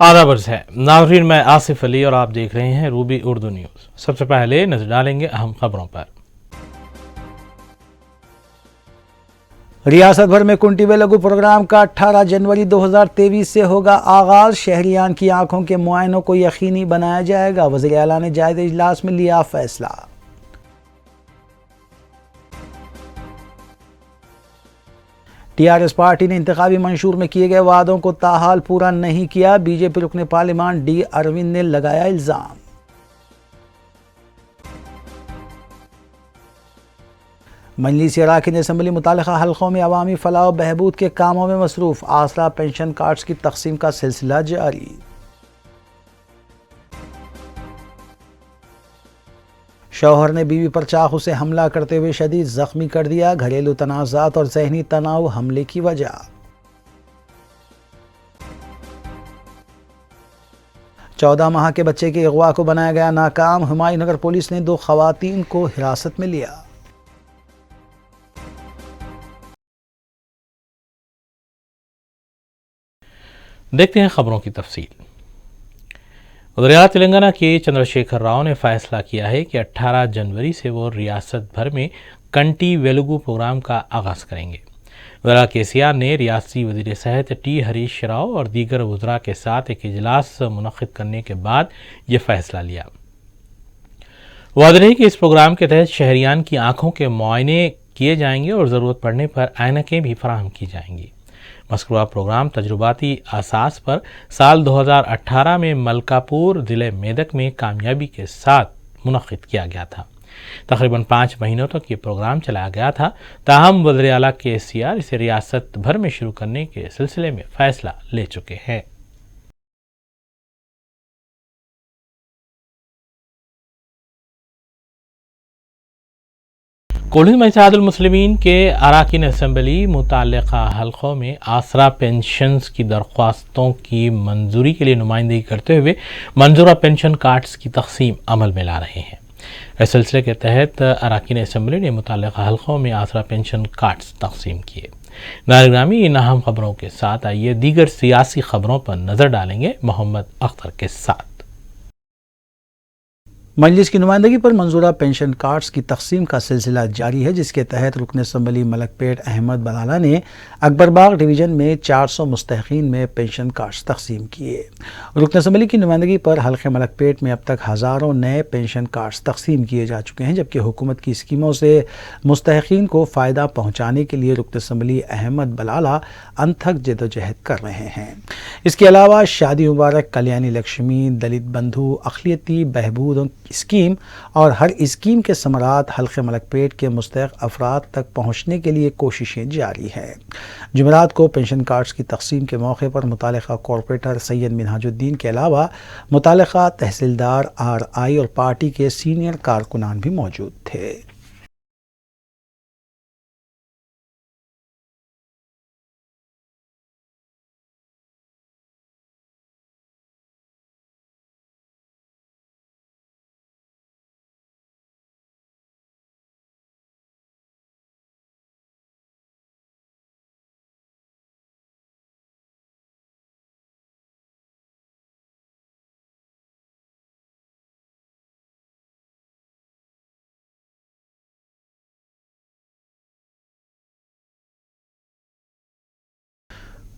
आदाब अर्ज़ है नाज़रीन, मैं आसिफ अली और आप देख रहे हैं रूबी उर्दू न्यूज़। सबसे पहले नजर डालेंगे अहम खबरों पर। रियासत भर में कुंटी व लघु प्रोग्राम का 18 जनवरी 2023 से होगा आगाज। शहरियान की आंखों के मुआयनों को यकीनी बनाया जाएगा। वज़ीर आला ने जायज़ा इजलास में लिया फैसला। टीआरएस पार्टी ने इंतखाबी मंशूर में किए गए वादों को ताहाल पूरा नहीं किया। बीजेपी रुकने पार्लियामान डी अरविंद ने लगाया इल्जाम। मजलिस अराकीन असम्बली मुतालिका हल्कों में अवामी फलाह व बहबूद के कामों में मसरूफ। आसरा पेंशन कार्ड्स की तकसीम का सिलसिला जारी। शौहर ने बीवी पर चाकू से हमला करते हुए शदीद जख्मी कर दिया। घरेलू तनाज़ात और ज़हनी तनाव हमले की वजह। 14 माह के बच्चे के अगवा को बनाया गया नाकाम। हुमायूं नगर पुलिस ने 2 खवातीन को हिरासत में लिया। देखते हैं खबरों की तफसील। वज़ीर तेलंगाना के चंद्रशेखर राव ने फैसला किया है कि 18 जनवरी से वो रियासत भर में कंटी वेलुगु प्रोग्राम का आगाज़ करेंगे। वज़ीर केसीआर ने रियासती वज़ीर सेहत टी हरीश राव और दीगर वज़रा के साथ एक इजलास मुनक़्क़िद करने के बाद ये फैसला लिया। वाज़ेह है कि इस प्रोग्राम के तहत शहरियान की आँखों के मुआयने किए जाएंगे और ज़रूरत पड़ने पर ऐनकें भी फराहम की जाएंगी। मज़कूरा प्रोग्राम तजुर्बाती असास पर साल 2018 में मलकापुर ज़िले मेदक में कामयाबी के साथ मुनक़्क़िद किया गया था। तकरीबन 5 महीनों तक ये प्रोग्राम चलाया गया था। ताहम वज़ीर आला केसीआर इसे रियासत भर में शुरू करने के सिलसिले में फ़ैसला ले चुके हैं। कोल्हिन में इत्तेहादुल मुस्लिमीन के अराकीन असम्बली मुताल्लिक़ा हल्क़ों में आसरा पेंशन्स की दरख्वास्तों की मंजूरी के लिए नुमाइंदगी करते हुए मंजूरा पेंशन कार्ड्स की तक़सीम अमल में ला रहे हैं। इस सिलसिले के तहत अराकीन असम्बली ने मुताल्लिक़ा हल्क़ों में आसरा पेंशन कार्ड्स तक़सीम किए। नाज़रीन, इन अहम खबरों के साथ आइए दीगर सियासी खबरों पर नज़र डालेंगे मोहम्मद अख्तर के साथ। मजलिस की नुमाइंदगी पर मंजूरा पेंशन कार्ड्स की तकसीम का सिलसिला जारी है, जिसके तहत रुकन असम्बली मलकपेट अहमद बलाला ने अकबरबाग डिवीज़न में 400 मुस्तहिकीन में पेंशन कार्ड्स तकसीम किए। रुकन असम्बली की नुमाइंदगी पर हल्के मलकपेट में अब तक हज़ारों नए पेंशन कार्ड्स तकसीम किए जा चुके हैं, जबकि हुकूमत की स्कीमों से मुस्तहिकीन को फ़ायदा पहुँचाने के लिए रुकन असम्बली अहमद बलाला अनथक जदोजहद कर रहे हैं। इसके अलावा शादी मुबारक, कल्याणी लक्ष्मी, दलित बंधु, अक़लियती बहबूद स्कीम और हर स्कीम के समरात हल्के मलकपेट के मुस्तहिक़ अफराद तक पहुँचने के लिए कोशिशें जारी हैं। जुमेरात को पेंशन कार्ड्स की तकसीम के मौके पर मुतालिका कॉरपोरेटर सैयद मिनहाजुद्दीन के अलावा मुतालिका तहसीलदार, RI और पार्टी के सीनियर कारकुनान भी मौजूद थे।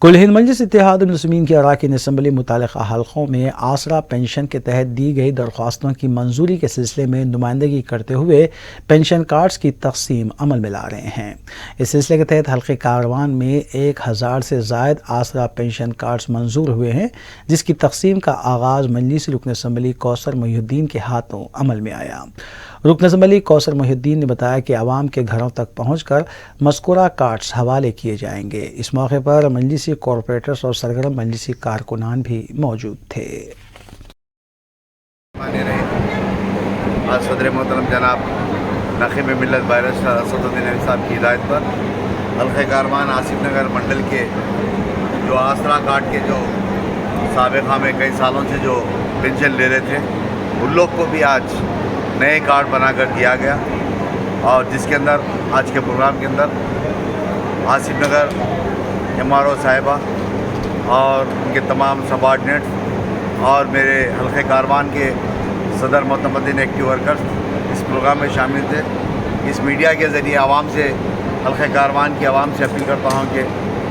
कुल हिंद मजलिस इत्तेहादुल मुस्लिमीन के अराकीन असम्बली मुताल्लिक़ा हल्क़ों में आसरा पेंशन के तहत दी गई दरख्वास्तों की मंजूरी के सिलसिले में नुमाइंदगी करते हुए पेंशन कार्ड्स की तकसीम अमल में ला रहे हैं। इस सिलसिले के तहत हल्के कारवान में 1000 से ज़ायद आसरा पेंशन कार्ड्स मंजूर हुए हैं, जिसकी तकसीम का आगाज़ मजलिस रुकन असम्बली कौसर मोहिउद्दीन के हाथों अमल में आया। रुकन असम्बली कौसर मोहिउद्दीन ने बताया कि आवाम के घरों तक पहुँचकर मज़कूरा कार्ड्स हवाले किए जाएंगे। इस मौके पर मजलिसी कॉरपोरेटर्स और सरगर्म मजलिसी कारकुनान भी मौजूद थे। आज सदर मोहतरम जनाब नखीब मिल्लत बैरिस्टर असदुद्दीन अली साहब की हिदायत पर हल्के कारवान आसिफ नगर मंडल के जो आसरा कार्ड के जो साबिक़ा में कई सालों से जो पेंशन ले रहे थे, उन लोग को भी आज नए कार्ड बनाकर दिया गया। और जिसके अंदर आज के प्रोग्राम के अंदर आसिफ नगर MRO साहिबा और उनके तमाम सबॉर्डिनेट اور میرے حلقہ کاروان کے صدر معتمدین ایکٹیو ورکرز اس پروگرام میں شامل تھے. اس میڈیا کے ذریعے عوام سے, حلقہ کاروان کی عوام سے اپیل کرتا ہوں کہ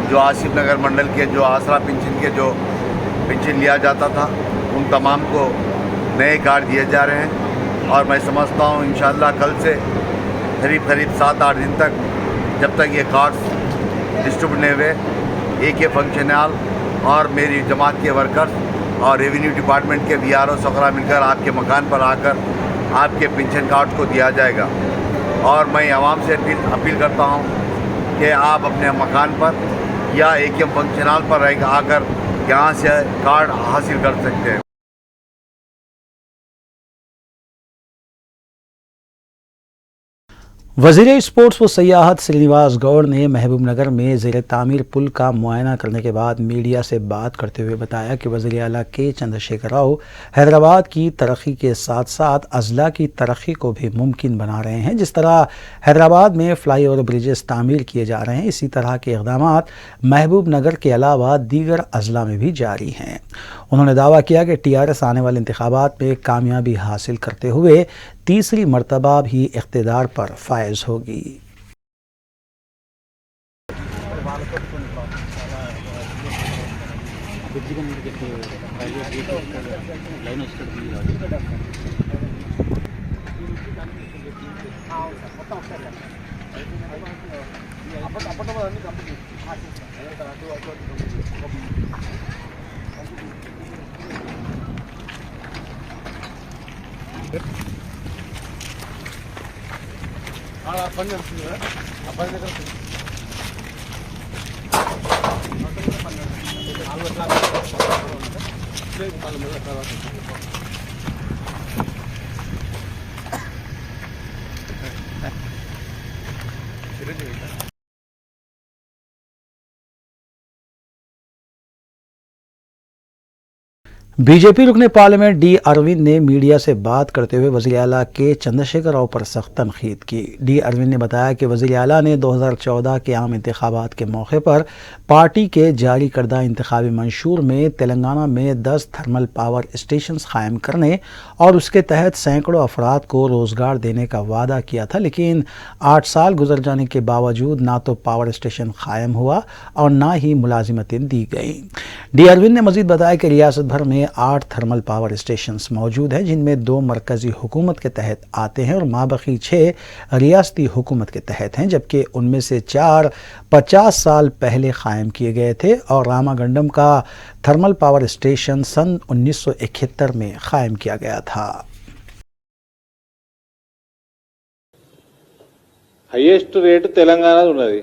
جو آصف نگر منڈل کے جو آسرا پنشن کے جو پنشن لیا جاتا تھا ان تمام کو نئے کارڈ دیے جا رہے ہیں, اور میں سمجھتا ہوں انشاءاللہ کل سے قریب 7-8 دن تک جب تک یہ کارڈز ڈسٹریبیوٹ نہیں ہوئے, ایک فنکشن ہال اور میری جماعت کے ورکرز اور ریونیو ڈپارٹمنٹ کے VROs وغیرہ مل کر آپ کے مکان پر آ کر آپ کے پنشن کارڈ کو دیا جائے گا. اور میں عوام سے اپیل کرتا ہوں کہ آپ اپنے مکان پر یا AKM فنکشن ہال پر آ کر یہاں سے کارڈ حاصل کر سکتے ہیں. وزیر اسپورٹس و سیاحت سرینواس گوڑ نے محبوب نگر میں زیر تعمیر پل کا معائنہ کرنے کے بعد میڈیا سے بات کرتے ہوئے بتایا کہ وزیر اعلیٰ کے چندرشیکھر راؤ حیدرآباد کی ترقی کے ساتھ ساتھ اضلاع کی ترقی کو بھی ممکن بنا رہے ہیں. جس طرح حیدرآباد میں فلائی اوور بریجز تعمیر کیے جا رہے ہیں, اسی طرح کے اقدامات محبوب نگر کے علاوہ دیگر اضلاع میں بھی جاری ہیں. انہوں نے دعویٰ کیا کہ TRS آنے والے انتخابات میں کامیابی حاصل کرتے ہوئے تیسری مرتبہ بھی اقتدار پر فائز ہوگی. بی جے پی رکن پارلیمنٹ ڈی اروند نے میڈیا سے بات کرتے ہوئے وزیر اعلیٰ کے چندرشیکھر راؤ پر سخت تنقید کی. ڈی اروند نے بتایا کہ وزیر اعلیٰ نے 2014 کے عام انتخابات کے موقع پر پارٹی کے جاری کردہ انتخابی منشور میں تلنگانہ میں 10 تھرمل پاور اسٹیشنز قائم کرنے اور اس کے تحت سینکڑوں افراد کو روزگار دینے کا وعدہ کیا تھا, لیکن 8 سال گزر جانے کے باوجود نہ تو پاور اسٹیشن قائم ہوا اور نہ ہی ملازمتیں دی گئیں. ڈی اروند نے مزید بتایا کہ ریاست بھر میں 8 تھرمل پاور اسٹیشنز موجود ہیں, جن میں 2 مرکزی حکومت کے تحت آتے ہیں اور مابقی 6 ریاستی حکومت کے تحت ہیں, جبکہ ان میں سے 4 50 سال پہلے قائم کیے گئے تھے اور راما گنڈم کا تھرمل پاور اسٹیشن سن 1971 میں قائم کیا گیا تھا. హైయెస్ట్ రేటు తెలంగాణ ఉన్నది.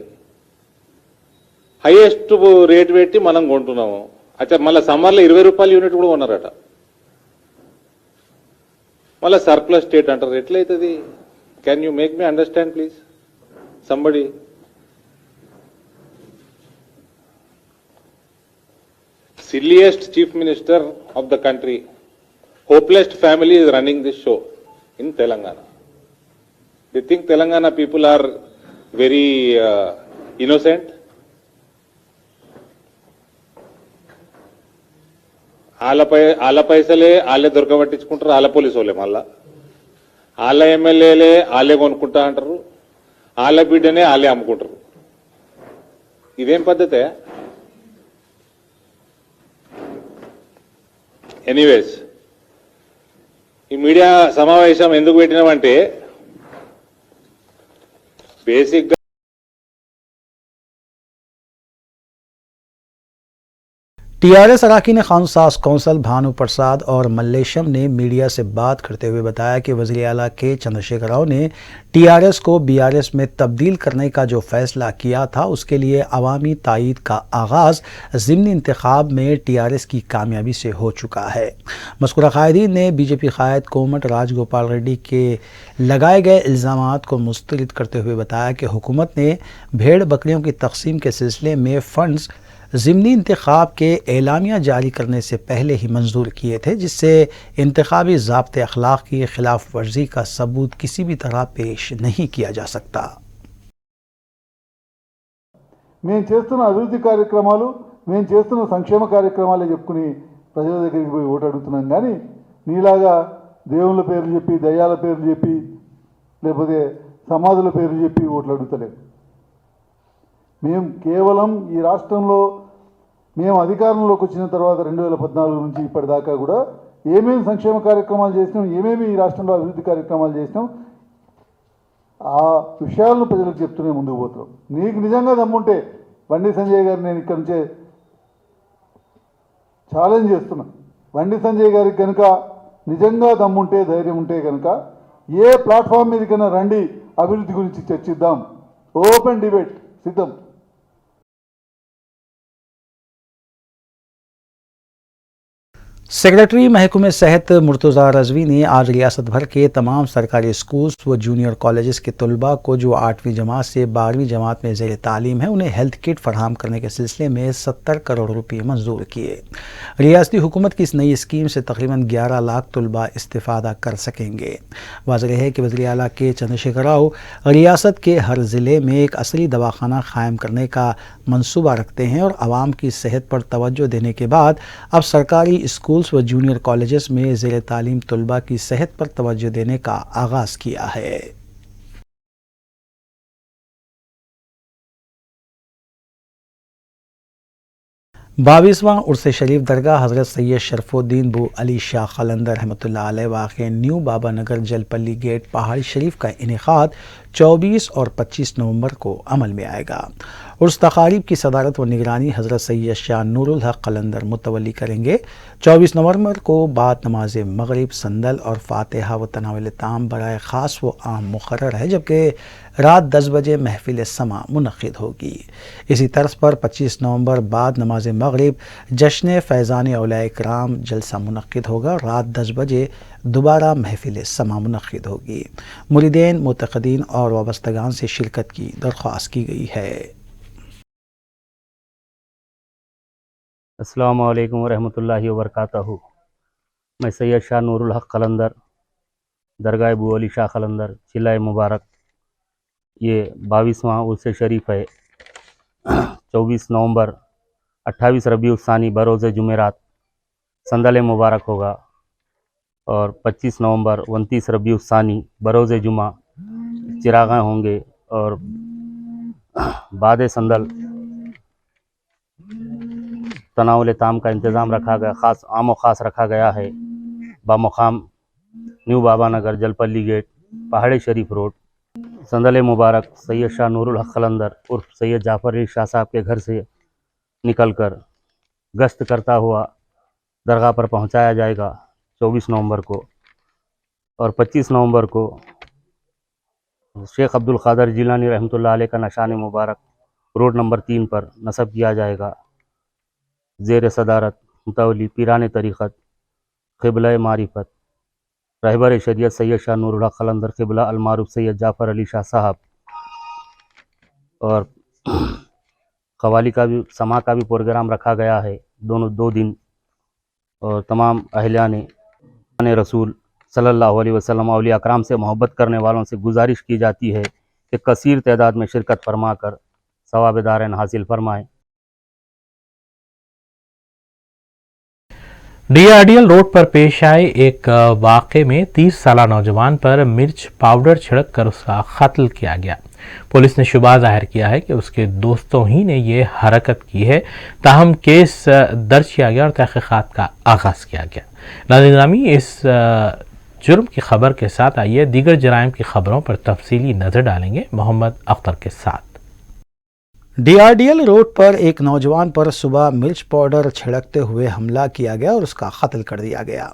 హైయెస్ట్ రేట్ పెట్టి మనం కొంటున్నాము. అచ్చా మళ్ళీ సమ్మర్లో 20 రూపాయల యూనిట్ కూడా కొన్నారట. మళ్ళీ సర్ప్లస్ స్టేట్ అంటారు. ఎట్లయితుంది? Can you make me understand please somebody? silliest chief minister of the country, hopeless family is running this show in Telangana. They think Telangana people are very innocent. వాళ్ళ పైసలే వాళ్ళే దొరకబట్టించుకుంటారు, వాళ్ళ police వాళ్ళే, మళ్ళా వాళ్ళ ఎమ్మెల్యేలే వాళ్ళే కొనుక్కుంటా అంటారు, వాళ్ళ బిడ్డనే వాళ్ళే అమ్ముకుంటారు. ఇదేం పద్ధతే? ఎనీవేస్, ఈ మీడియా సమావేశం ఎందుకు పెట్టినామంటే బేసిక్గా TRS اراکین قانون ساز کونسل بھانو پرساد اور ملیشم نے میڈیا سے بات کرتے ہوئے بتایا کہ وزیر اعلیٰ کے چندرشیکھر راؤ نے TRS کو BRS میں تبدیل کرنے کا جو فیصلہ کیا تھا اس کے لیے عوامی تائید کا آغاز ضمنی انتخاب میں TRS کی کامیابی سے ہو چکا ہے. مذکورہ قائدین نے BJP قائد کومٹ راج گوپال ریڈی کے لگائے گئے الزامات کو مسترد کرتے ہوئے بتایا کہ حکومت نے بھیڑ بکریوں کی تقسیم کے سلسلے میں فنڈز ضمنی انتخاب کے اعلامیہ جاری کرنے سے پہلے ہی منظور کیے تھے, جس سے انتخابی ضابطۂ اخلاق کی خلاف ورزی کا ثبوت کسی بھی طرح پیش نہیں کیا جا سکتا. మేము చేస్తున్న అభివృద్ధి కార్యక్రమాలు, మేము చేస్తున్న సంక్షేమ కార్యక్రమాలే చెప్పుకుని ప్రజల దగ్గరికి పోయి ఓటు అడుగుతున్నాం. కానీ నీలాగా దేవుళ్ళ పేర్లు చెప్పి, దయ్యాల పేర్లు చెప్పి, లేకపోతే సమాధుల పేర్లు చెప్పి ఓట్లు అడుగుతలేము. మేము కేవలం ఈ రాష్ట్రంలో మేము అధికారంలోకి వచ్చిన తర్వాత 2014 నుంచి ఇప్పటిదాకా కూడా ఏమేమి సంక్షేమ కార్యక్రమాలు చేసినాం, ఏమేమి ఈ రాష్ట్రంలో అభివృద్ధి కార్యక్రమాలు చేసినాం, ఆ విషయాలను ప్రజలకు చెప్తూనే ముందుకు పోతున్నాం. నీకు నిజంగా దమ్ముంటే బండి సంజయ్ గారు నేను ఇక్కడి నుంచే ఛాలెంజ్ చేస్తున్నా. బండి సంజయ్ గారికి కనుక నిజంగా దమ్ముంటే, ధైర్యం ఉంటే కనుక ఏ ప్లాట్ఫామ్ మీదకైనా రండి, అభివృద్ధి గురించి చర్చిద్దాం. ఓపెన్ డిబేట్ సిద్ధం. सेक्रेटरी महकमे सेहत मुर्तज़ा रज़वी ने आज रियासत भर के तमाम सरकारी स्कूल्स व जूनियर कॉलेजेस के तलबा को जो 8वीं जमात से 12वीं जमात में ज़ेर तालीम है उन्हें हेल्थ किट फराहम करने के सिलसिले में 70 करोड़ रुपये मंजूर किए। रियासती हुकूमत की इस नई स्कीम से तकरीबन 11 लाख तलबा इस्तिफ़ादा कर सकेंगे। वाज़ेह है कि वज़ीर आला के चंद्रशेखर राव रियासत के हर ज़िले में एक असली दवाखाना क़ायम करने का मंसूबा रखते हैं और आवाम की सेहत पर तवज्जो देने के बाद अब सरकारी स्कूल्स व जूनियर कॉलेजेस में ज़ेर तालीम तलबा की सेहत पर तवज्जो देने का आगाज़ किया है। 22वां उर्स शरीफ दरगाह हज़रत सैयद शरफुद्दीन बू अली शाह क़लंदर रहमतुल्लाह अलैह वाक़े न्यू बाबा नगर जलपल्ली गेट पहाड़ी शरीफ का इनेकाद 24 और 25 नवंबर को अमल में आएगा। उर्स तक़ारीब की सदारत व निगरानी हज़रत सैयद शाह नूरुल हक़ क़लंदर मुतवल्ली करेंगे। 24 नवंबर को बाद नमाज मगरिब संदल और फ़ातिहा व तनावुल ताम बराए ख़ास व आम मुक़र्रर है, जबकि रात 10 बजे महफिल समा मुनक़्क़िद होगी। इसी तर्ज पर 25 नवंबर बाद नमाज मगरिब जश्न फ़ैज़ान औलिया इकराम जलसा मुनक़्क़िद होगा। रात 10 बजे दोबारा महफिल समा मुनक़्क़िद होगी। मुरीदीन, मुतक़दीन और वाबस्तगान से शिरकत की दरख्वास्त की गई है। अस्सलामु अलैकुम वरहमतुल्लाहि वबरकातहू। मैं सैयद शाह नूरुल हक़ क़लंदर दरगाह बू अली शाह क़लंदर चिल्लाए मुबारक, ये 22वां उर्स शरीफ है। 24 नवंबर 28 रबीउल सानी बरोज़ जुमेरात संदल मुबारक होगा और 25 नवंबर 29 रबीउल सानी बरोज़ जुमा चिरागाँ होंगे और बाद संदल तनावुल ताम का इंतज़ाम रखा गया, ख़ास आम व ख़ास रखा गया है। बामुक़ाम न्यू बाबा नगर जलपल्ली गेट पहाड़ी शरीफ रोड संदल मुबारक सैयद शाह नूरुल हक़ क़लंदर उर्फ सैयद जाफ़र अली शाह साहब के घर से निकलकर गश्त करता हुआ दरगाह पर पहुंचाया जाएगा 24 नवंबर को। और 25 नवंबर को शेख अब्दुल क़ादिर जिलानी रहमतुल्लाह अलैह का नशान मुबारक रोड नंबर 3 पर नस्ब किया जाएगा। ज़ेर सदारत मुतवल्ली पीरान तरीक़त क़िबला मारिफत रहबर शरीयत सैयद शाह नूरुल हक़ क़लंदर क़िबला अलमारूफ सैयद जाफ़र अली शाह साहब। और क़वाली का भी समा का भी प्रोग्राम रखा गया है दोनों 2 दिन। और तमाम अहलियाने रसूल सल्लल्लाहु अलैहि वसल्लम औलिया अकराम से मोहब्बत करने वालों से गुजारिश की जाती है कि कसीर तादाद में शिरकत फरमा कर सवाब दारैन हासिल फरमाएँ। डीआरडीएल रोड पर पेश आए एक वाक़े में 30 साला नौजवान पर मिर्च पाउडर छिड़क कर उसका कत्ल किया गया। पुलिस ने शुबा जाहिर किया है कि उसके दोस्तों ही ने ये हरकत की है। ताहम केस दर्ज किया गया और तहक़ीक़ात का आगाज़ किया गया। नाज़रीन, इस जुर्म की खबर के साथ आइए दीगर जराइम की खबरों पर तफसीली नज़र डालेंगे मोहम्मद अख्तर के साथ। डीआरडीएल रोड पर एक नौजवान पर सुबह मिर्च पाउडर छिड़कते हुए हमला किया गया और उसका कत्ल कर दिया गया।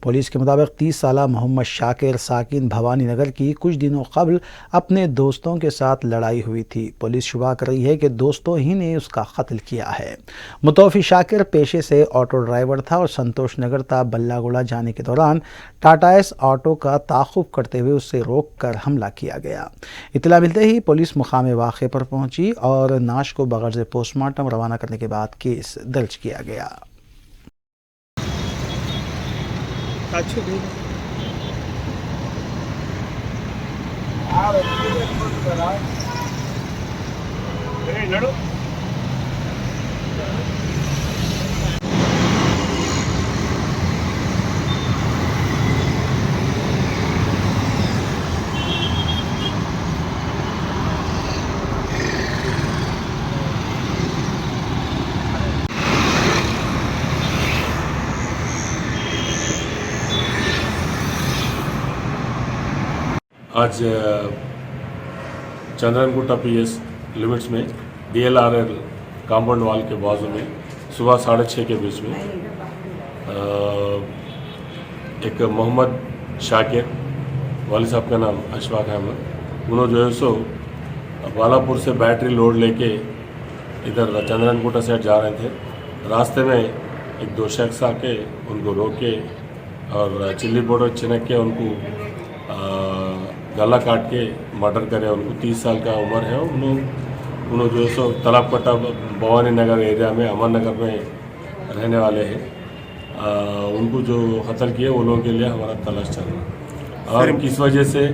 पुलिस के मुताबिक 30 साला मोहम्मद शाकिर साकिन भवानी नगर की कुछ दिनों कबल अपने दोस्तों के साथ लड़ाई हुई थी। पुलिस शुबा कर रही है कि दोस्तों ही ने उसका कत्ल किया है। मुतौफ़ी शाकिर पेशे से ऑटो ड्राइवर था और संतोष नगर ता बल्लागुड़ा जाने के दौरान टाटा एस ऑटो का ताक़ुब करते हुए उससे रोक कर हमला किया गया। इत्तला मिलते ही पुलिस मुकाम वाक़े पर पहुंची और नाश को बगैर से पोस्टमार्टम रवाना करने के बाद केस दर्ज किया गया। आज चंद्रनगुट्टा पीएस लिमिट्स में DLRL कंपाउंड वॉल के बाजू में सुबह 6:30 के बीच में एक मोहम्मद शाकिर, वाली साहब का नाम अशफाक अहमद, उन्होंने जो है सो बालापुर से बैटरी लोड लेके इधर चंद्रनगुट्टा साइड जा रहे थे। रास्ते में एक दो शख्स आके उनको रोके और चिल्ली पाउडर छिनक के उनको गला काट के मर्डर करे। उनको 30 साल का उम्र है। उन्होंने जो है सो तालाब कट्टा भवानी नगर एरिया में अमर नगर में रहने वाले हैं। उनको जो कत्ल किए वो लोगों के लिए हमारा तलाश चल रहा है और किस वजह से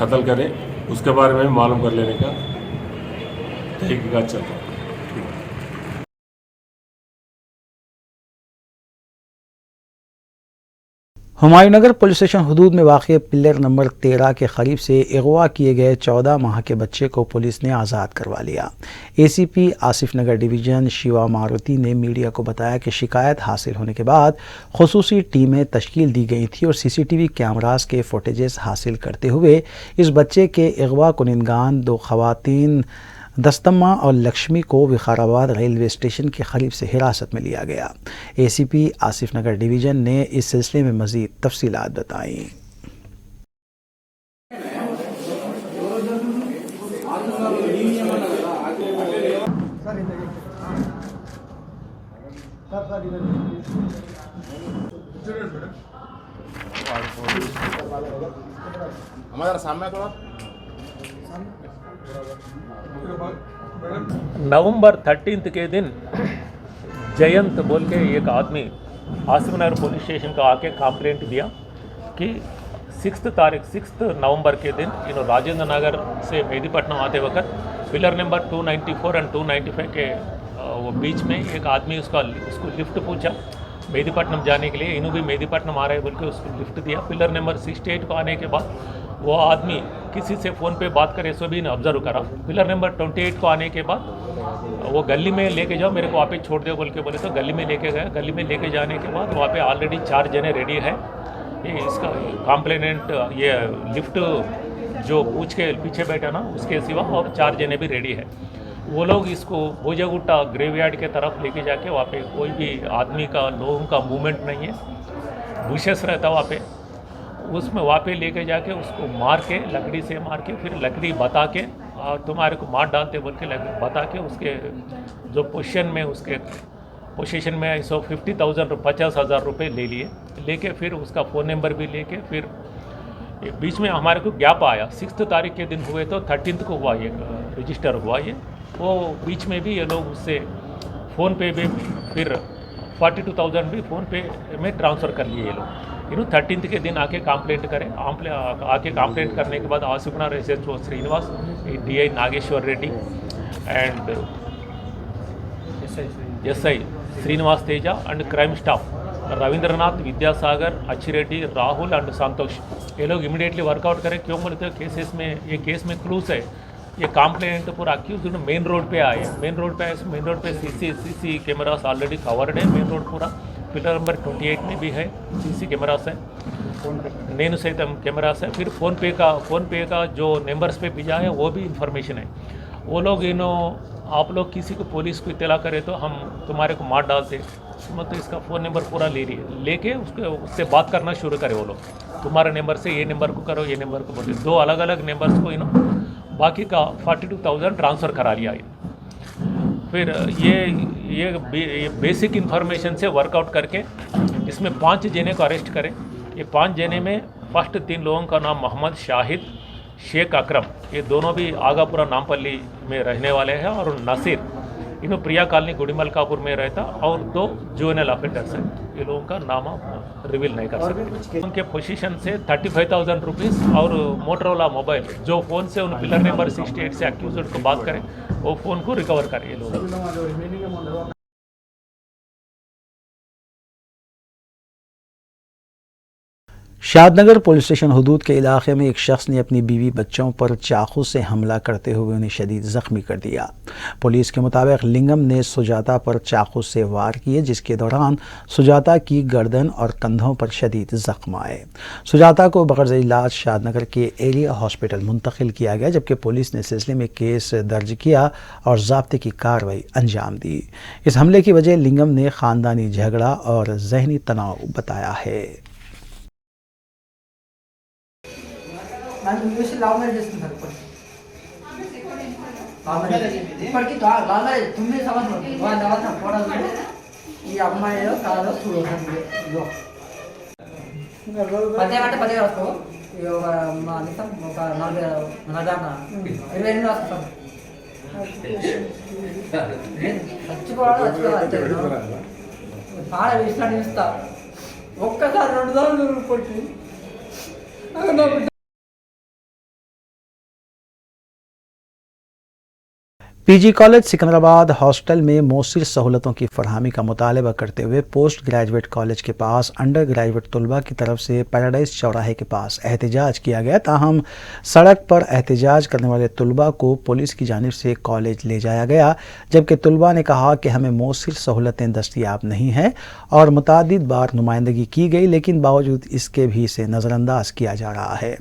कत्ल करें उसके बारे में मालूम कर लेने का तहकीकात चल रहा है। हुमायूंनगर पुलिस स्टेशन हदूद में वाक़ पिलर नंबर 13 के करीब से अगवा किए गए 14 माह के बच्चे को पुलिस ने आज़ाद करवा लिया। ACP आसिफ नगर डिवीज़न शिवा मारुति ने मीडिया को बताया कि शिकायत हासिल होने के बाद खुसूसी टीमें तश्कील दी गई थी और CCTV कैमरास के फुटेजेस हासिल करते हुए इस बच्चे के अगवा कुनिंदगान 2 ख़वातीन दस्तम्मा और लक्ष्मी को विकाराबाद रेलवे स्टेशन के करीब से हिरासत में लिया गया। ACP आसिफ नगर डिवीज़न ने इस सिलसिले में मज़ीद तफसीलात बताई। हमारा सामने थोड़ा नवंबर 13 के दिन जयंत बोल के एक आदमी आसिफ नगर पुलिस स्टेशन का आके कंप्लेंट दिया कि 6 नवंबर के दिन राजेंद्र नगर से मेहदीपट्टनम आते वक्त पिलर नंबर 294 और 295 के वो बीच में एक आदमी उसको लिफ्ट पूछा मेहदीपट्टनम जाने के लिए। इन्हों भी मेहदीपट्टनम आ रहे बोल के उसको लिफ्ट दिया। पिलर नंबर 68 को आने के बाद वो आदमी किसी से फ़ोन पे बात करे सो भी ने ऑब्जर्व करा। पिलर नंबर 28 को आने के बाद वो गली में लेके जाओ, मेरे को वहाँ पे छोड़ दो बोल के बोले तो गली में लेके गए। गली में लेके जाने के बाद वहाँ पे ऑलरेडी 4 जने रेडी है। ये इसका कॉम्प्लेनेंट ये लिफ्ट जो पूछ के पीछे बैठा ना उसके सिवा और 4 जने भी रेडी है। वो लोग इसको भोजागुट्टा ग्रेवयार्ड के तरफ लेके जाके वहाँ पे कोई भी आदमी का लोगों का मूवमेंट नहीं है, बुशेस रहता वहाँ पे। उसमें वहाँ पे लेके जाके उसको मार के लकड़ी से मार के फिर लकड़ी बता के और तुम्हारे को मार डालते बोल के बता के उसके जो पोजीशन में उसके पोजीशन में 50,000 रुपये ले लिए। लेके फिर उसका फ़ोन नंबर भी लेके फिर बीच में हमारे को गैप आया। 6 तारीख के दिन हुए तो 13 को हुआ ये रजिस्टर हुआ ये। वो बीच में भी ये लोग उससे फ़ोन पे भी फिर 42,000 भी फ़ोन पे में ट्रांसफ़र कर लिए ये लोग। 13 के दिन आके कंप्लेंट करें। आके कंप्लेंट करने के बाद Asif Nagar SHO Srinivas, DI Nageswara Reddy and SI Srinivas Teja and crime staff Ravindranath, Vidyasagar, Achireddy, Rahul and Santosh ये लोग इमीडिएटली वर्कआउट करें। क्यों बोलते हैं केसेस में ये केस में क्लूज है। ये कंप्लेंट पूरा अक्यूज मेन रोड पे आए। मेन रोड पे आए, मेन रोड पे CC कैमरास ऑलरेडी कवर्ड है। मेन रोड पूरा पिलर नंबर 28 में भी है CC कैमरास है, नेनु सहित कैमरास है। फिर फ़ोन पे का जो नंबर्स पे भेजा है वो भी इंफॉर्मेशन है। वो लोग आप लोग किसी को पुलिस को इत्तला करे तो हम तुम्हारे को मार डालते, मतलब इसका फ़ोन नंबर पूरा लेके उससे बात करना शुरू करे। वो लोग तुम्हारे नंबर से ये नंबर को करो, ये नंबर को बोले। 2 अलग अलग नंबर्स को बाकी का 42,000 ट्रांसफ़र करा लिया। फिर ये बेसिक इन्फॉर्मेशन से वर्कआउट करके इसमें 5 जने को अरेस्ट करें। ये 5 जने में फर्स्ट 3 लोगों का नाम मोहम्मद शाहिद, शेख अकरम, ये दोनों भी आगापुरा नामपल्ली में रहने वाले हैं, और नसीर प्रिया कॉलोनी गुड़ीमलकापुर में रहता, और 2 जुवेनाइल ऑफेंडर्स हैं। ये लोगों का नाम रिवील नहीं कर सकते। उनके पोजीशन से 35,000 रुपीज़ और मोटरोला मोबाइल जो फ़ोन से उन पिलर नंबर 68 से एक्यूज्ड को बात करें वो फ़ोन को रिकवर करें ये लोग। شادنگر پولیس اسٹیشن حدود کے علاقے میں ایک شخص نے اپنی بیوی بچوں پر چاقو سے حملہ کرتے ہوئے انہیں شدید زخمی کر دیا۔ پولیس کے مطابق لنگم نے سجاتا پر چاقو سے وار کیے، جس کے دوران سجاتا کی گردن اور کندھوں پر شدید زخم آئے۔ سجاتا کو بغرض علاج شادنگر کے ایریا ہاسپٹل منتقل کیا گیا، جبکہ پولیس نے سلسلے میں کیس درج کیا اور ضابطے کی کارروائی انجام دی۔ اس حملے کی وجہ لنگم نے خاندانی جھگڑا اور ذہنی تناؤ بتایا ہے۔ ఈ అమ్మాయిలో కాదో చూడండి పదే అంటే పదే వస్తావు మా నిమిషం ఒక 22 వస్తాం చచ్చిపోవడం పాడ వేసినట్టు ఇస్తా ఒక్కసారి 2 సార్లు కొట్టి PG کالج سکندرآباد ہاسٹل میں مؤثر سہولتوں کی فراہمی کا مطالبہ کرتے ہوئے پوسٹ گریجویٹ کالج کے پاس انڈر گریجویٹ طلباء کی طرف سے پیراڈائز چوراہے کے پاس احتجاج کیا گیا، تاہم سڑک پر احتجاج کرنے والے طلباء کو پولیس کی جانب سے کالج لے جایا گیا، جبکہ طلباء نے کہا کہ ہمیں مؤثر سہولتیں دستیاب نہیں ہیں اور متعدد بار نمائندگی کی گئی، لیکن باوجود اس کے بھی اسے نظر انداز کیا جا رہا ہے۔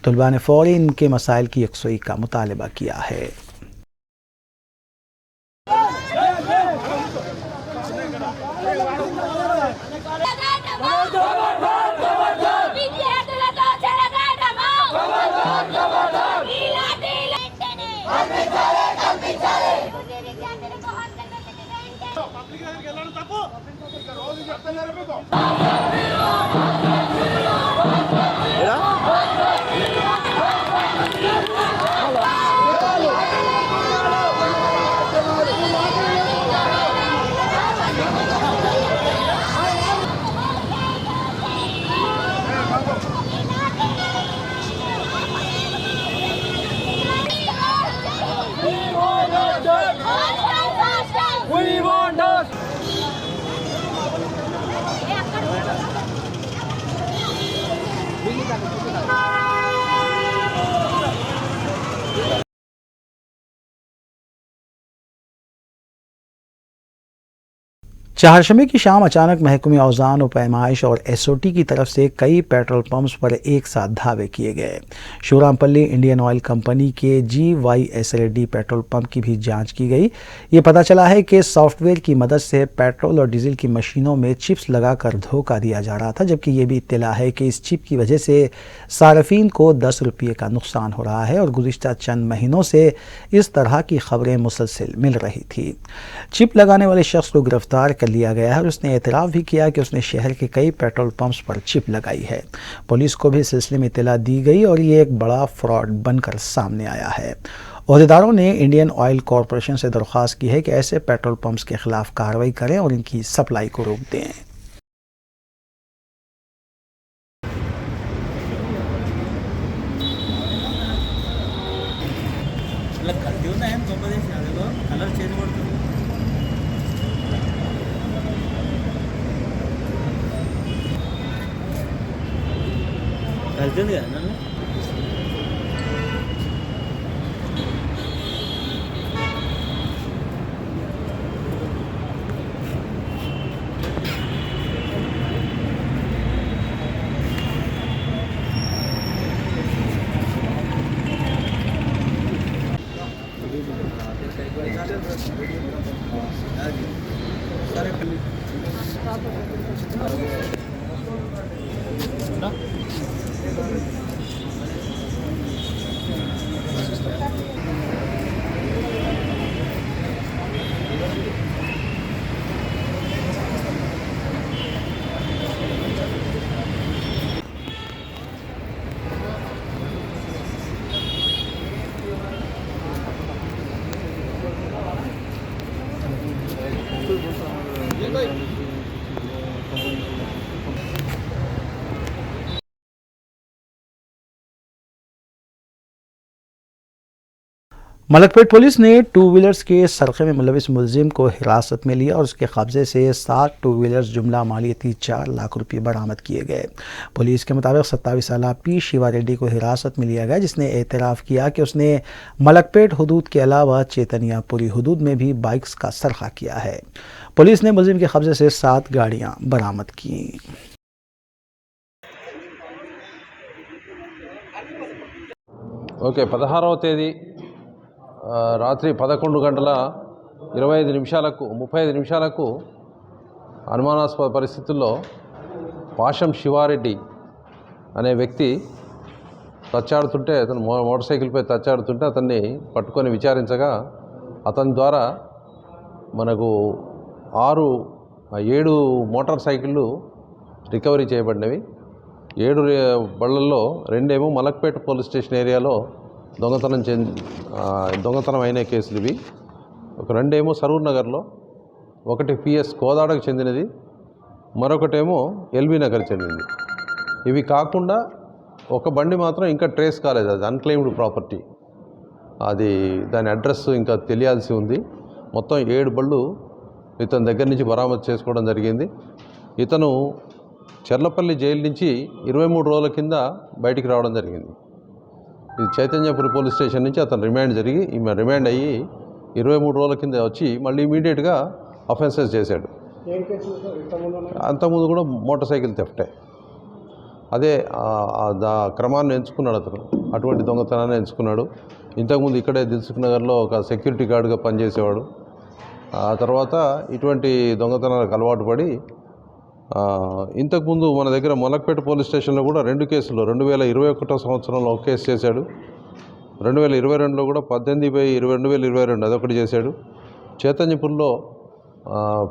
طلباء نے فوری ان کے مسائل کی یکسوئی کا مطالبہ کیا ہے۔ چہارشنبے کی شام اچانک محکمہ اوزان و پیمائش اور SOT کی طرف سے کئی پیٹرول پمپس پر ایک ساتھ دھاوے کیے گئے۔ شورامپلی انڈین آئل کمپنی کے GYSLD پیٹرول پمپ کی بھی جانچ کی گئی۔ یہ پتہ چلا ہے کہ سافٹ ویئر کی مدد سے پیٹرول اور ڈیزل کی مشینوں میں چپس لگا کر دھوکہ دیا جا رہا تھا، جبکہ یہ بھی اطلاع ہے کہ اس چپ کی وجہ سے صارفین کو 10 روپے کا نقصان ہو رہا ہے اور گزشتہ چند مہینوں سے اس طرح کی خبریں مسلسل مل رہی تھی۔ چپ لگانے والے شخص کو گرفتار کر لیا گیا ہے اور اس نے اعتراف بھی کیا کہ اس نے شہر کے کئی پیٹرول پمپس پر چپ لگائی ہے۔ پولیس کو بھی اس سلسلے میں اطلاع دی گئی اور یہ ایک بڑا فراڈ بن کر سامنے آیا ہے۔ عہدیداروں نے انڈین آئل کارپوریشن سے درخواست کی ہے کہ ایسے پیٹرول پمپس کے خلاف کارروائی کریں اور ان کی سپلائی کو روک دیں۔ मलकपेट पुलिस ने टू व्हीलर्स के सरक़े में मुलविस मुलजिम को हिरासत में लिया और उसके कब्जे से 7 टू व्हीलर्स जुमला मालियती 4 लाख रुपये बरामद किए गए। पुलिस के मुताबिक 27 साला पी शिवा रेड्डी को हिरासत में लिया गया, जिसने एतराफ़ किया कि उसने मलकपेट हदूद के अलावा चेतनियापुरी हदूद में भी बाइक्स का सरक़ा किया है। पुलिस ने मुलजिम के कब्जे से 7 गाड़ियाँ बरामद की। ఓకే 16వ తేదీ రాత్రి 11 గంటల 25 నిమిషాలకు 35 నిమిషాలకు అనుమానాస్పద పరిస్థితుల్లో పాషం శివారెడ్డి అనే వ్యక్తి తచ్చాడుతుంటే అతను మోటార్ సైకిల్పై తచ్చాడుతుంటే అతన్ని పట్టుకొని విచారించగా అతని ద్వారా మనకు 7 మోటార్ సైకిళ్ళు రికవరీ చేయబడినవి। 7 బళ్ళల్లో 2 ఏమో మలక్పేట పోలీస్ స్టేషన్ ఏరియాలో దొంగతనం అయిన కేసులు ఇవి। ఒక 2 ఏమో సరూర్ నగర్లో, ఒకటి పిఎస్ కోదాడకు చెందినది, మరొకటేమో ఎల్బీ నగర్ చెందినది। ఇవి కాకుండా ఒక బండి మాత్రం ఇంకా ట్రేస్ కాలేదు, అది అన్క్లెయిమ్డ్ ప్రాపర్టీ, అది దాని అడ్రస్ ఇంకా తెలియాల్సి ఉంది। మొత్తం 7 బళ్ళు ఇతని దగ్గర నుంచి బరామదు చేసుకోవడం జరిగింది। ఇతను చర్లపల్లి జైలు నుంచి 23 రోజుల కింద బయటికి రావడం జరిగింది। ఇది చైతన్యపురి పోలీస్ స్టేషన్ నుంచి అతను రిమాండ్ అయ్యి 23 రోజుల కింద వచ్చి మళ్ళీ ఇమీడియట్గా అఫెన్సెస్ చేశాడు। అంతకుముందు కూడా మోటార్ సైకిల్ థెఫ్టే, అదే క్రమాన్ని ఎంచుకున్నాడు అతను, అటువంటి దొంగతనాన్ని ఎంచుకున్నాడు। ఇంతకుముందు ఇక్కడే దిల్సుఖ్ నగర్లో ఒక సెక్యూరిటీ గార్డుగా పనిచేసేవాడు। ఆ తర్వాత ఇటువంటి దొంగతనాలకు అలవాటు పడి ఇంతకుముందు మన దగ్గర మలక్పేట పోలీస్ స్టేషన్లో కూడా 2 కేసులు 2021 సంవత్సరంలో ఒక కేసు చేశాడు, 2022లో కూడా 18/2022 అదొకటి చేశాడు। చైతన్యపూర్లో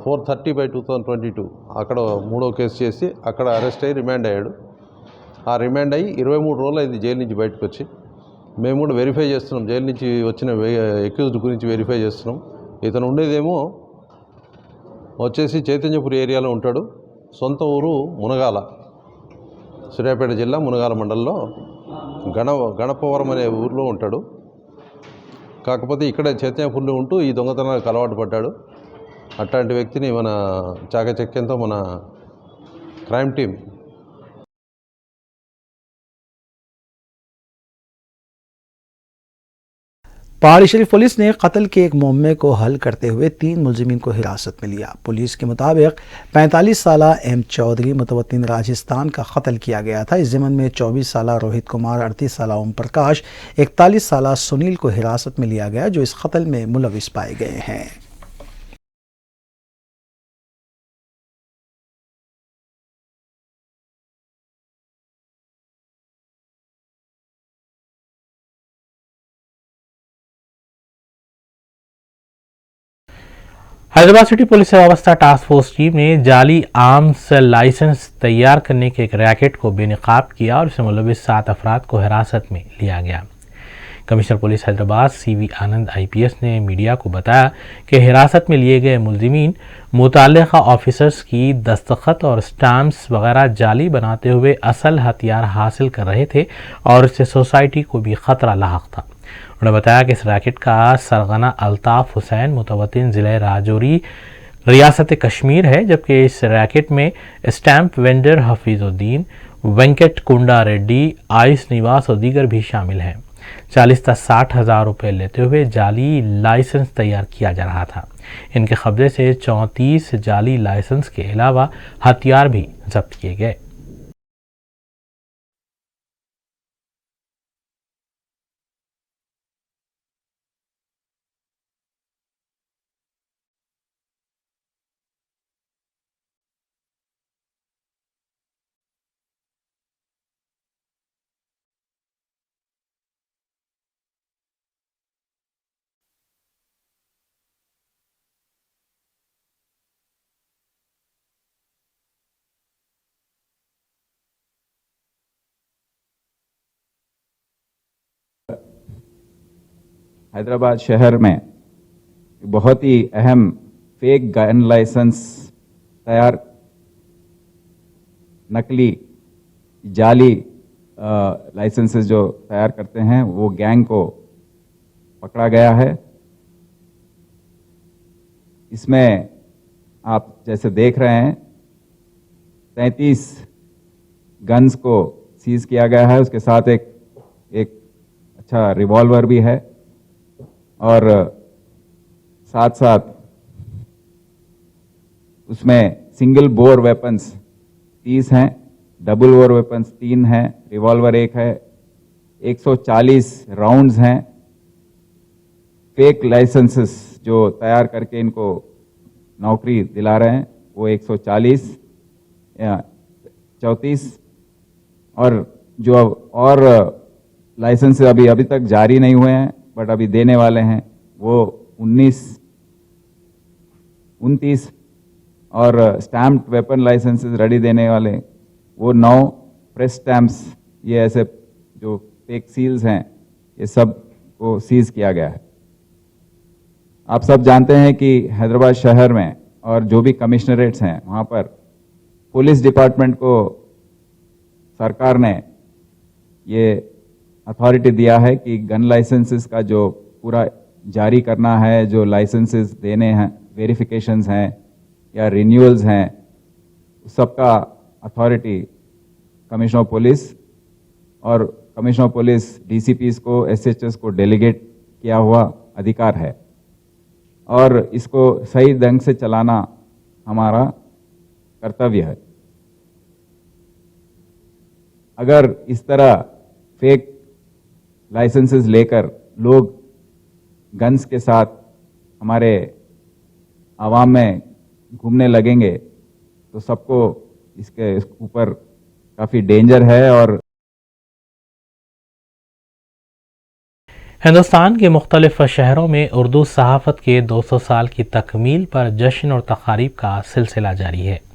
430/2022 అక్కడ 3వ కేసు చేసి అక్కడ అరెస్ట్ అయ్యి రిమాండ్ అయ్యాడు। ఆ రిమాండ్ అయ్యి 23 రోజులు అయింది జైలు నుంచి బయటకు వచ్చి। మేము కూడా వెరిఫై చేస్తున్నాం, జైలు నుంచి వచ్చిన అక్యూజ్డ్ గురించి వెరిఫై చేస్తున్నాం। ఇతను ఉండేదేమో వచ్చేసి చైతన్యపురి ఏరియాలో ఉంటాడు, సొంత ఊరు మునగాల, సూర్యాపేట జిల్లా మునగాల మండలంలో గణపవరం అనే ఊరిలో ఉంటాడు। కాకపోతే ఇక్కడే చైతన్యపురిలో ఉంటూ ఈ దొంగతనానికి అలవాటు పడ్డాడు। అట్లాంటి వ్యక్తిని మన చాకచక్యంతో మన క్రైమ్ టీం पहाड़ी शरीफ पुलिस ने कत्ल के एक मुकदमे को हल करते हुए 3 मुलजिमीन को हिरासत में लिया। पुलिस के मुताबिक 45 साला एम चौधरी मुतवत्तिन राजस्थान का कत्ल किया गया था। इस ज़मन में 24 साला रोहित कुमार, 38 साला ओम प्रकाश, 41 साला सुनील को हिरासत में लिया गया, जो इस कत्ल में मुलविस पाए गए हैं। हैदराबाद सिटी पुलिस से वाबस्ता टास्क फोर्स टीम ने जाली आर्म्स लाइसेंस तैयार करने के एक रैकेट को बेनकाब किया और इसमें मुलविस 7 अफराद को हिरासत में लिया गया। कमिश्नर पुलिस हैदराबाद CV आनंद IPS ने मीडिया को बताया कि हिरासत में लिए गए मुलजिमीन मुतल्लिका ऑफिसर्स की दस्तखत और स्टाम्प्स वगैरह जाली बनाते हुए असल हथियार हासिल कर रहे थे और इससे सोसाइटी को भी खतरा लाहक था। उन्होंने बताया कि इस रैकेट का सरगना अल्ताफ़ हुसैन मुतवत्तिन ज़िले राजौरी रियासत कश्मीर है, जबकि इस रैकेट में स्टैम्प वेंडर हफीजुद्दीन, वेंकट कुंडा रेड्डी, आइस निवास और दीगर भी शामिल हैं। 40 से 60 हज़ार रुपये लेते हुए जाली लाइसेंस तैयार किया जा रहा था। इनके कब्जे से 34 जाली लाइसेंस के अलावा हथियार भी जब्त किए गए। हैदराबाद शहर में बहुत ही अहम फेक गन लाइसेंस तैयार, नकली जाली लाइसेंसेस जो तैयार करते हैं, वो गैंग को पकड़ा गया है। इसमें आप जैसे देख रहे हैं 33 गन्स को सीज किया गया है, उसके साथ एक अच्छा रिवॉल्वर भी है और साथ साथ उसमें सिंगल बोर वेपन्स 30 हैं, डबल बोर वेपन्स 3 हैं, रिवॉल्वर 1 है, 140 राउंड्स हैं, फेक लाइसेंसेस जो तैयार करके इनको नौकरी दिला रहे हैं वो 140 या 34 और जो और लाइसेंस अभी तक जारी नहीं हुए हैं बट अभी देने वाले हैं वो 29 और स्टैम्प्ड वेपन लाइसेंसेस रेडी देने वाले वो 9 प्रेस स्टैम्प्स, ये ऐसे जो फेक सील्स हैं ये सब को सीज किया गया है। आप सब जानते हैं कि हैदराबाद शहर में और जो भी कमिश्नरेट्स हैं वहाँ पर पुलिस डिपार्टमेंट को सरकार ने ये अथॉरिटी दिया है कि गन लाइसेंसेस का जो पूरा जारी करना है, जो लाइसेंसेस देने हैं, वेरिफिकेशंस हैं या रिन्यूअल्स हैं, सबका अथॉरिटी कमिश्नर पुलिस और कमिश्नर पुलिस डीसीपीस को, एसएचएस को डेलीगेट किया हुआ अधिकार है और इसको सही ढंग से चलाना हमारा कर्तव्य है। अगर इस तरह फेक लाइसेंसेस लेकर लोग गन्स के साथ हमारे आवाम में घूमने लगेंगे तो सबको इसके ऊपर काफ़ी डेंजर है। और हिंदुस्तान के मुख्तलिफ शहरों में उर्दू सहाफ़त के 200 साल की तकमील पर जश्न और तक़ारीब का सिलसिला जारी है।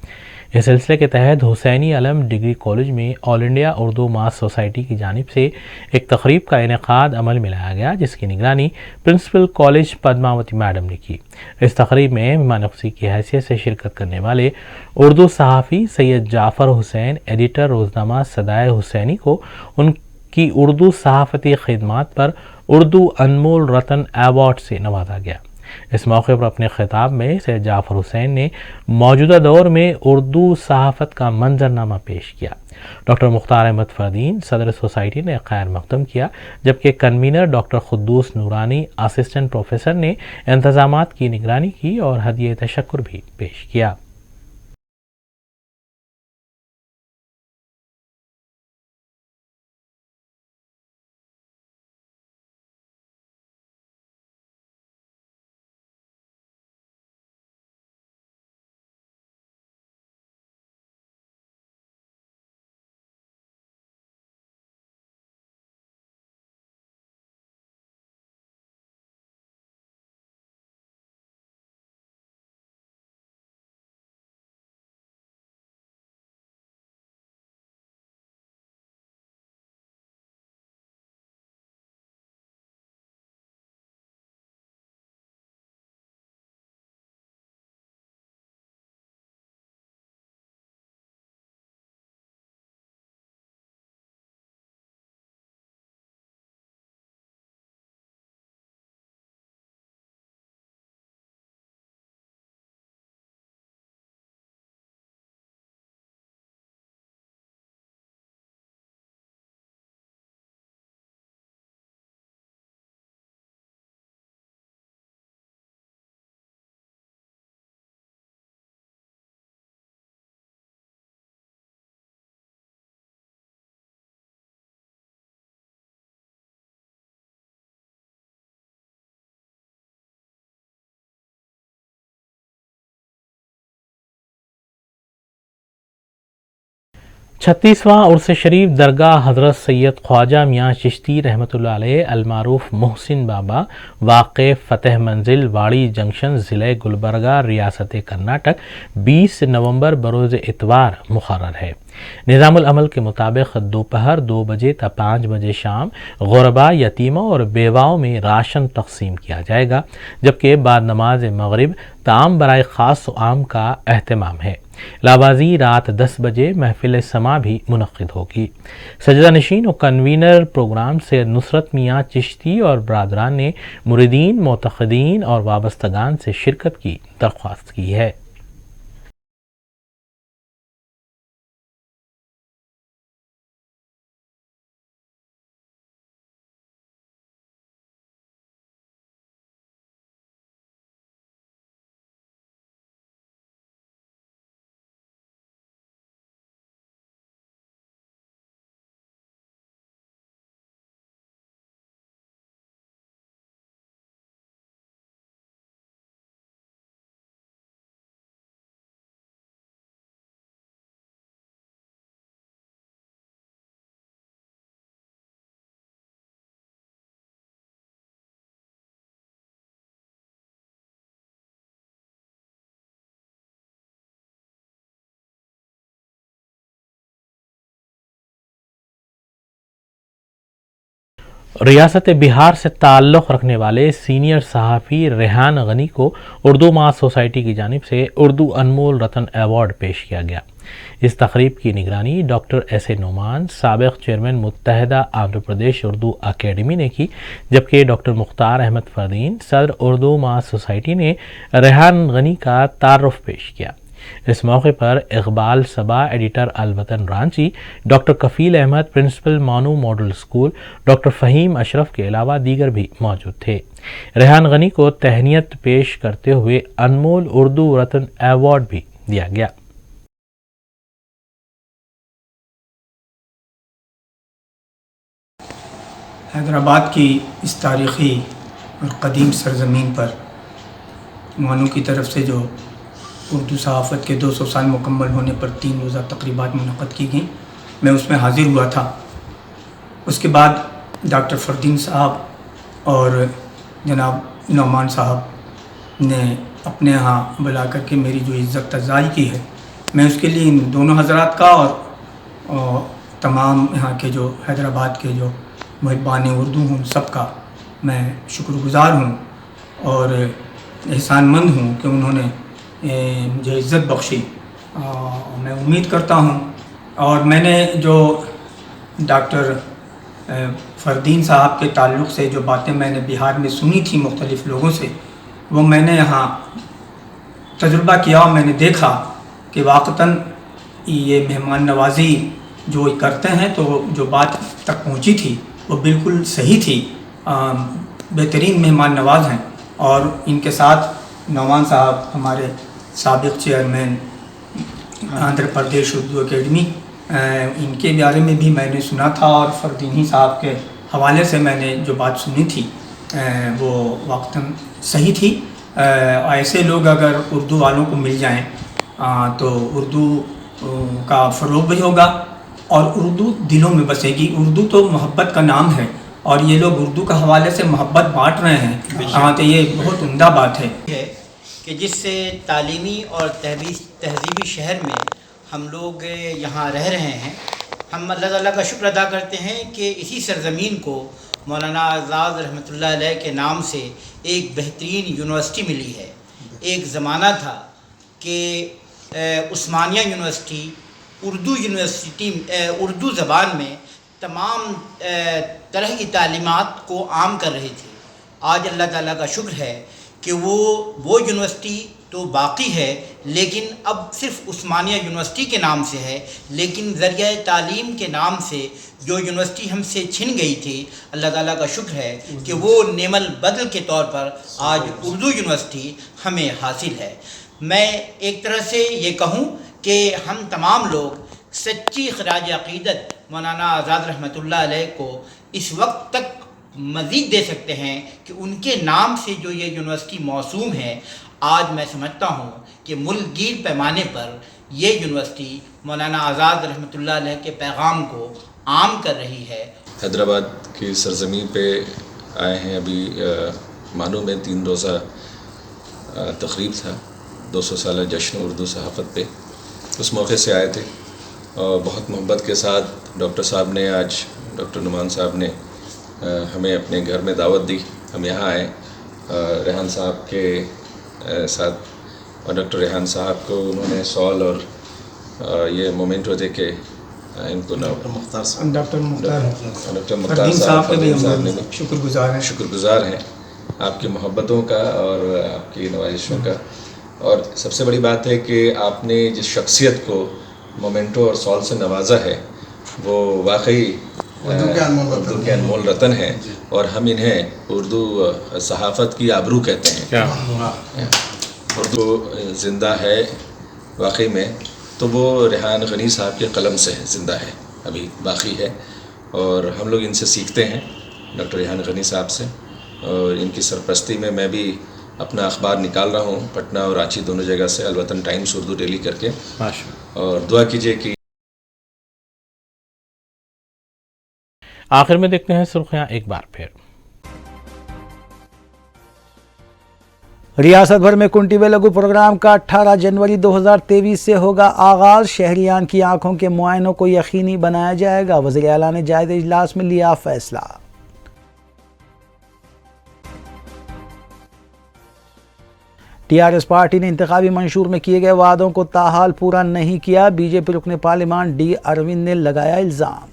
इस सिलसिले के तहत हुसैनी अलम डिग्री कॉलेज में ऑल इंडिया उर्दू मास सोसाइटी की जानिब से एक तक़रीब का इनेकाद अमल में लाया गया, जिसकी निगरानी प्रिंसिपल कॉलेज पद्मावती मैडम ने की। इस तक़रीब में मेहमान ख़ुसूसी की हैसियत से शिरकत करने वाले उर्दू सहाफ़ी सैयद जाफ़र हुसैन, एडिटर रोज़नामा सदाए हुसैनी को उनकी उर्दू सहाफ़ती खिदमात पर उर्दू अनमोल रतन अवार्ड से नवाजा गया। इस मौके पर अपने खिताब में सैयद जाफ़र हुसैन ने मौजूदा दौर में उर्दू सहाफ़त का मंजरनामा पेश किया। डॉक्टर मुख्तार अहमद फरदीन सदर सोसाइटी ने खैर मक़दम किया, जबकि कन्वीनर डॉक्टर खुद्दूस नूरानी असिस्टेंट प्रोफेसर ने इंतज़ामात की निगरानी की और हदिये तशक्कुर भी पेश किया। छत्तीसवां उर्स शरीफ दरगाह हज़रत सैयद ख्वाजा मियाँ चिश्ती रहमतुल्लाह अलैह अलमारूफ मोहसिन बाबा वाक़े फ़तेह मंजिल वाड़ी जंक्शन ज़िले गुलबर्गा रियासत कर्नाटक 20 नवंबर बरोज़ इतवार मुक़र्रर है। निज़ामुल अमल के मुताबिक दोपहर 2 बजे तक 5 बजे शाम गुरबा, यतीमों और बेवाओं में राशन तकसीम किया जाएगा, जबकि बाद नमाज मगरिब ताम बराए ख़ास आम का एहतमाम है। लावाजी रात 10 बजे महफिल समा भी मुनक्किद होगी। सजदा नशीन और कन्वीनर प्रोग्राम से नुसरत मियाँ चिश्ती और बरादरान ने मुरीदीन, मोतक़दीन और वाबस्तगान से शिरकत की दरख्वास्त की है। रियासत बिहार से ताल्लुक़ रखने वाले सीनियर सहाफ़ी रेहान गनी को उर्दू मास सोसाइटी की जानिब से उर्दू अनमोल रतन अवार्ड पेश किया गया। इस तकरीब की निगरानी डॉक्टर एस.ए. नोमान, साबिक़ चेयरमैन मुत्तहदा आंध्र प्रदेश उर्दू अकेडमी ने की, जबकि डॉक्टर मुख्तार अहमद फ़रदीन, सदर उर्दू मास सोसाइटी ने रेहान गनी का तारुफ पेश किया। इस मौके पर Iqbal Saba, editor Alwatan Ranchi, doctor Kafeel Ahmad, principal MANUU model school, doctor Faheem Ashraf के अलावा दीगर भी मौजूद थे। रेहान गनी को तहनीत पेश करते हुए अनमोल उर्दू रत्न अवार्ड भी दिया गया। हैदराबाद की इस तारीख़ी और क़दीम सरज़मीन पर मानू की तरफ से जो उर्दू सहाफ़त के 200 साल मुकम्मल होने पर 3 रोज़ा तक़रीबात मुनक़्क़द की गई, मैं उसमें हाज़िर हुआ था। उसके बाद डॉक्टर फ़रदीन साहब और जनाब नौमान साहब ने अपने यहाँ बुला कर के मेरी जो इज़्ज़त अफ़ज़ाई की है, मैं उसके लिए इन दोनों हज़रात का और तमाम यहाँ के जो हैदराबाद के जो मुहिब्बान उर्दू हूँ सबका मैं शुक्रगुज़ार हूँ और एहसानमंद हूँ कि उन्होंने मुझे इज़्ज़त बख्शी। मैं उम्मीद करता हूँ और मैंने जो डॉक्टर फ़रदीन साहब के ताल्लुक़ से जो बातें मैंने बिहार में सुनी थी मुख्तलिफ़ लोगों से, वो मैंने यहाँ तजुर्बा किया और मैंने देखा कि वाक़तन ये मेहमान नवाज़ी जो करते हैं तो जो बात तक पहुँची थी वो बिल्कुल सही थी। बेहतरीन मेहमान नवाज़ हैं और इनके साथ नौमान साहब हमारे साबिक़ चेयरमैन आंध्र प्रदेश उर्दू अकेडमी, इनके बारे में भी मैंने सुना था और फ़रदीनी साहब के हवाले से मैंने जो बात सुनी थी वो वक्तन सही थी। ऐसे लोग अगर उर्दू वालों को मिल जाएं तो उर्दू का फ़रोग़ भी होगा और उर्दू दिलों में बसेगी। उर्दू तो मोहब्बत का नाम है और ये लोग उर्दू का हवाले से मोहब्बत बांट रहे हैं, तो ये बहुत उम्दा बात है कि जिससे तालीमी और तहज़ीबी शहर में हम लोग यहाँ रह रहे हैं। हम अल्लाह ताला का शुक्र अदा करते हैं कि इसी सरज़मीन को मौलाना आज़ाद रहमतुल्लाह अलैह के नाम से एक बेहतरीन यूनिवर्सिटी मिली है। एक ज़माना था कि उस्मानिया यूनिवर्सिटी उर्दू ज़बान में तमाम तरह की तालीमात को आम कर रही थी। आज अल्लाह ताला का शुक्र है कि वो यूनिवर्सिटी तो बाकी है, लेकिन अब सिर्फ उस्मानिया यूनिवर्सिटी के नाम से है, लेकिन ज़रिया तालीम के नाम से जो यूनिवर्सिटी हमसे छिन गई थी, अल्लाह ताला का शुक्र है कि वो नेमल बदल के तौर पर आज उर्दू यूनिवर्सिटी हमें हासिल है। मैं एक तरह से ये कहूँ कि हम तमाम लोग सच्ची खराज अक़ीदत मौलाना आज़ाद रहमतुल्लाह अलैह को इस वक्त तक मज़ीद दे सकते हैं कि उनके नाम से जो ये यूनिवर्सिटी मौसूम है, आज मैं समझता हूँ कि मुल्कगीर पैमाने पर ये यूनिवर्सिटी मौलाना आज़ाद रहमतुल्लाह अलैह के पैगाम को आम कर रही है। हैदराबाद की सरज़मीन पे आए हैं। अभी मानू में 3 रोज़ा तक़रीब था, 200 साल जश्न उर्दू सहाफ़त पे, उस मौके से आए थे और बहुत मोहब्बत के साथ डॉक्टर साहब ने, आज डॉक्टर नुमान साहब ने हमें अपने घर में दावत दी। हम यहाँ आए रेहान साहब के साथ اور ڈاکٹر ریحان صاحب کو انہوں نے سال اور یہ مومنٹو دے کے ان کو ڈاکٹر ڈاکٹر مختار صاحب کے بھی ہم شکر گزار ہیں آپ کی محبتوں کا اور آپ کی نوازشوں کا. اور سب سے بڑی بات ہے کہ آپ نے جس شخصیت کو مومنٹو اور سال سے نوازا ہے وہ واقعی اردو کے انمول رتن ہیں اور ہم انہیں اردو صحافت کی آبرو کہتے ہیں. اردو زندہ ہے واقعی میں تو وہ ریحان غنی صاحب کے قلم سے زندہ ہے, ابھی باقی ہے, اور ہم لوگ ان سے سیکھتے ہیں ڈاکٹر ریحان غنی صاحب سے. اور ان کی سرپرستی میں میں بھی اپنا اخبار نکال رہا ہوں پٹنہ اور رانچی دونوں جگہ سے, الوطن ٹائمز اردو ڈیلی کر کے. اور دعا کیجیے کہ آخر میں دیکھتے ہیں سرخیاں ایک بار پھر. ریاست بھر میں کنٹی ویلگو پروگرام کا 18 جنوری 2023 سے ہوگا آغاز. شہریان کی آنکھوں کے معائنوں کو یقینی بنایا جائے گا. وزیر اعلیٰ نے جائزہ اجلاس میں لیا فیصلہ. TRS پارٹی نے انتخابی منشور میں کیے گئے وعدوں کو تاحال پورا نہیں کیا. BJP رکن پارلیمان ڈی اروند نے لگایا الزام.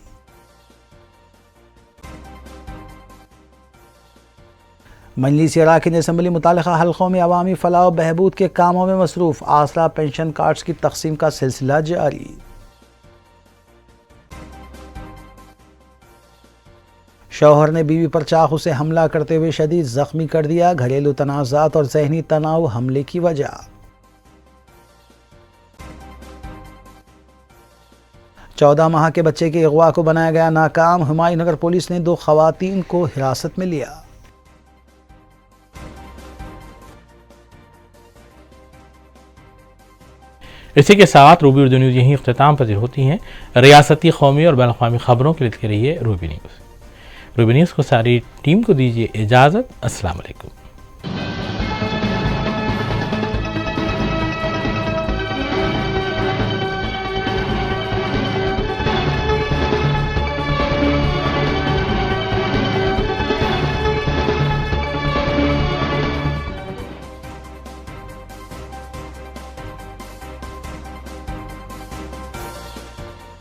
مجلس اراکین اسمبلی متعلقہ حلقوں میں عوامی فلاح و بہبود کے کاموں میں مصروف. آسرا پینشن کارڈز کی تقسیم کا سلسلہ جاری. شوہر نے بیوی پر چاقو سے حملہ کرتے ہوئے شدید زخمی کر دیا. گھریلو تنازعات اور ذہنی تناؤ حملے کی وجہ. 14 ماہ کے بچے کے اغوا کو بنایا گیا ناکام. ہمایوں نگر پولیس نے 2 خواتین کو حراست میں لیا. اسی کے ساتھ روبی اردو نیوز یہیں اختتام پذیر ہوتی ہیں. ریاستی, قومی اور بین الاقوامی خبروں کے لیے دیکھتے رہیے روبی نیوز. روبی نیوز کو ساری ٹیم کو دیجیے اجازت. السلام علیکم.